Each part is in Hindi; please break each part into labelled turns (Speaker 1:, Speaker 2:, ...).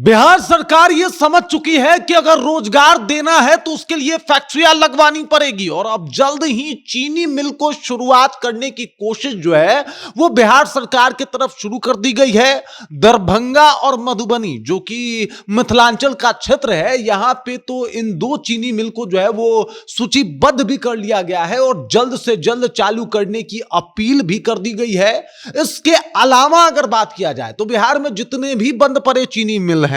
Speaker 1: बिहार सरकार ये समझ चुकी है कि अगर रोजगार देना है तो उसके लिए फैक्ट्रियां लगवानी पड़ेगी और अब जल्द ही चीनी मिल को शुरुआत करने की कोशिश जो है वो बिहार सरकार की तरफ शुरू कर दी गई है। दरभंगा और मधुबनी जो कि मिथिलांचल का क्षेत्र है, यहां पे तो इन दो चीनी मिल को जो है वो सूचीबद्ध भी कर लिया गया है और जल्द से जल्द चालू करने की अपील भी कर दी गई है। इसके अलावा अगर बात किया जाए तो बिहार में जितने भी बंद पड़े चीनी मिल हैं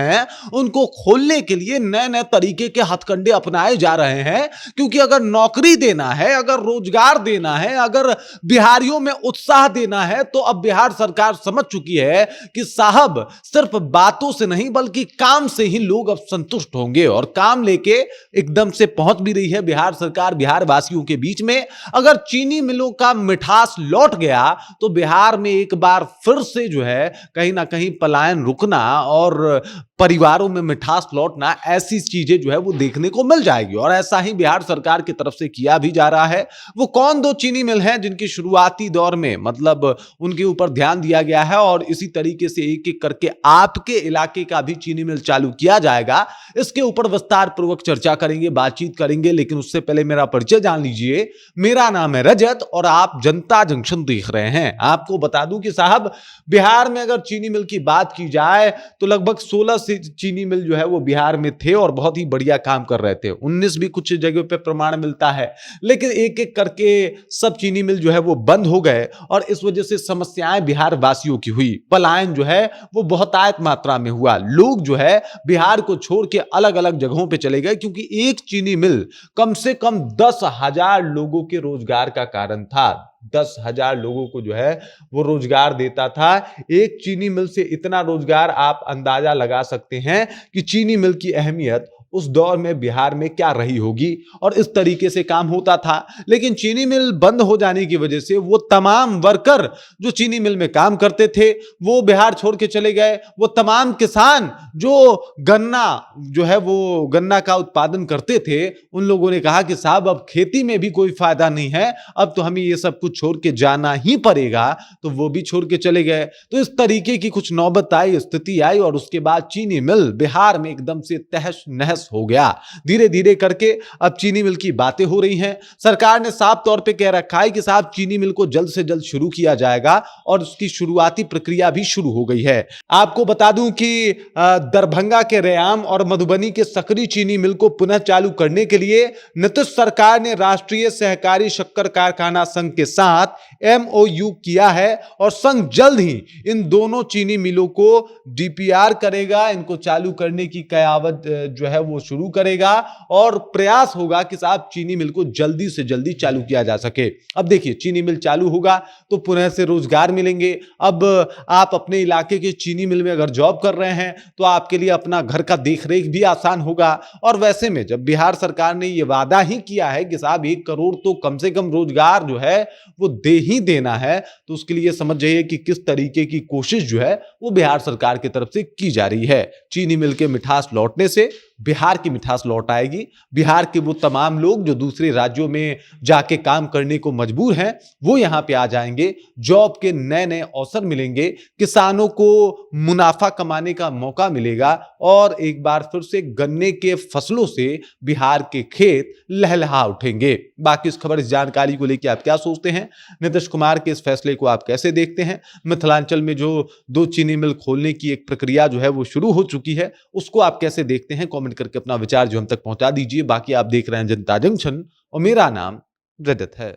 Speaker 1: उनको खोलने के लिए नए नए तरीके के हथकंडे अपनाए जा रहे हैं, क्योंकि अगर नौकरी देना है, अगर रोजगार देना है, अगर बिहारियों में उत्साह देना है तो अब बिहार सरकार समझ चुकी है कि साहब सिर्फ बातों से नहीं बल्कि काम से ही लोग अब संतुष्ट होंगे और काम लेके एकदम से पहुंच भी रही है बिहार सरकार बिहार वासियों के बीच में। अगर चीनी मिलों का मिठास लौट गया तो बिहार में एक बार फिर से जो है कहीं ना कहीं पलायन रुकना और परिवारों में मिठास लौटना, ऐसी चीजें जो है वो देखने को मिल जाएगी और ऐसा ही बिहार सरकार की तरफ से किया भी जा रहा है। वो कौन दो चीनी मिल हैं जिनकी शुरुआती दौर में मतलब उनके ऊपर ध्यान दिया गया है और इसी तरीके से एक एक करके आपके इलाके का भी चीनी मिल चालू किया जाएगा, इसके ऊपर विस्तार पूर्वक चर्चा करेंगे, बातचीत करेंगे। लेकिन उससे पहले मेरा परिचय जान लीजिए। मेरा नाम है रजत और आप जनता जंक्शन देख रहे हैं। आपको बता दूं कि साहब बिहार में अगर चीनी मिल की बात की जाए तो लगभग 16 चीनी मिल जो है वो बिहार में थे और बहुत ही बढ़िया काम कर रहे थे। 19 भी कुछ जगह पे प्रमाण मिलता है, लेकिन एक एक करके सब चीनी मिल जो है वो बंद हो गए और इस वजह से समस्याएं बिहार वासियों की हुई। पलायन जो है वो बहुतायत मात्रा में हुआ। लोग जो है बिहार को छोड़ के अलग अलग जगहों पे चले गए, क्योंकि एक चीनी मिल कम से कम 10,000 लोगों के रोजगार का कारण था। 10,000 लोगों को जो है वो रोजगार देता था। एक चीनी मिल से इतना रोजगार, आप अंदाजा लगा सकते हैं कि चीनी मिल की अहमियत उस दौर में बिहार में क्या रही होगी और इस तरीके से काम होता था। लेकिन चीनी मिल बंद हो जाने की वजह से वो तमाम वर्कर जो चीनी मिल में काम करते थे वो बिहार छोड़ के चले गए। वो तमाम किसान जो गन्ना जो है वो गन्ना का उत्पादन करते थे, उन लोगों ने कहा कि साहब अब खेती में भी कोई फायदा नहीं है, अब तो हमें ये सब कुछ छोड़ के जाना ही पड़ेगा। तो वो भी छोड़ के चले गए। तो इस तरीके की कुछ नौबत आई, स्थिति आई और उसके बाद चीनी मिल बिहार में एकदम से तहस नहस हो गया। धीरे धीरे करके अब चीनी मिल की बातें हो रही हैं। सरकार ने साफ तौर पे कह रखा है कि साहब चीनी मिल को जल्द से जल्द शुरू किया जाएगा और उसकी शुरुआती प्रक्रिया भी शुरू हो गई है। आपको बता दूं कि दरभंगा के रेयाम और मधुबनी के सकरी चीनी मिल को पुनः चालू करने के लिए नीतीश सरकार ने राष्ट्रीय सहकारी शक्कर कारखाना संघ के साथ एमओयू किया है और संघ जल्द ही इन दोनों चीनी मिलों को डीपीआर करेगा। इनको चालू करने की कयावत जो है वो शुरू करेगा और प्रयास होगा कि साहब चीनी मिल को जल्दी से जल्दी चालू किया जा सके। अब देखिए, चीनी मिल चालू होगा तो पुनः से रोजगार मिलेंगे। अब आप अपने इलाके के चीनी मिल में अगर जॉब कर रहे हैं तो आपके लिए अपना घर का देखरेख भी आसान होगा। और वैसे में जब बिहार सरकार ने यह वादा ही किया है कि साहब 1 करोड़ तो कम से कम रोजगार जो है वो दे ही देना है, तो उसके लिए समझ जाइए कि किस तरीके की कोशिश जो है वो बिहार सरकार की तरफ से की जा रही है। चीनी मिल के मिठास लौटने से बिहार की मिठास लौट आएगी। बिहार के वो तमाम लोग जो दूसरे राज्यों में जाके काम करने को मजबूर हैं वो यहां पे आ जाएंगे। जॉब के नए नए अवसर मिलेंगे, किसानों को मुनाफा कमाने का मौका मिलेगा और एक बार फिर से गन्ने के फसलों से बिहार के खेत लहलहा उठेंगे। बाकी इस खबर, इस जानकारी को लेकर आप क्या सोचते हैं? नीतीश कुमार के इस फैसले को आप कैसे देखते हैं? मिथिलांचल में जो 2 चीनी मिल खोलने की एक प्रक्रिया जो है वो शुरू हो चुकी है, उसको आप कैसे देखते हैं? कमेंट करके अपना विचार जो हम तक पहुंचा दीजिए। बाकी आप देख रहे हैं जनता जंक्शन और मेरा नाम रजत है।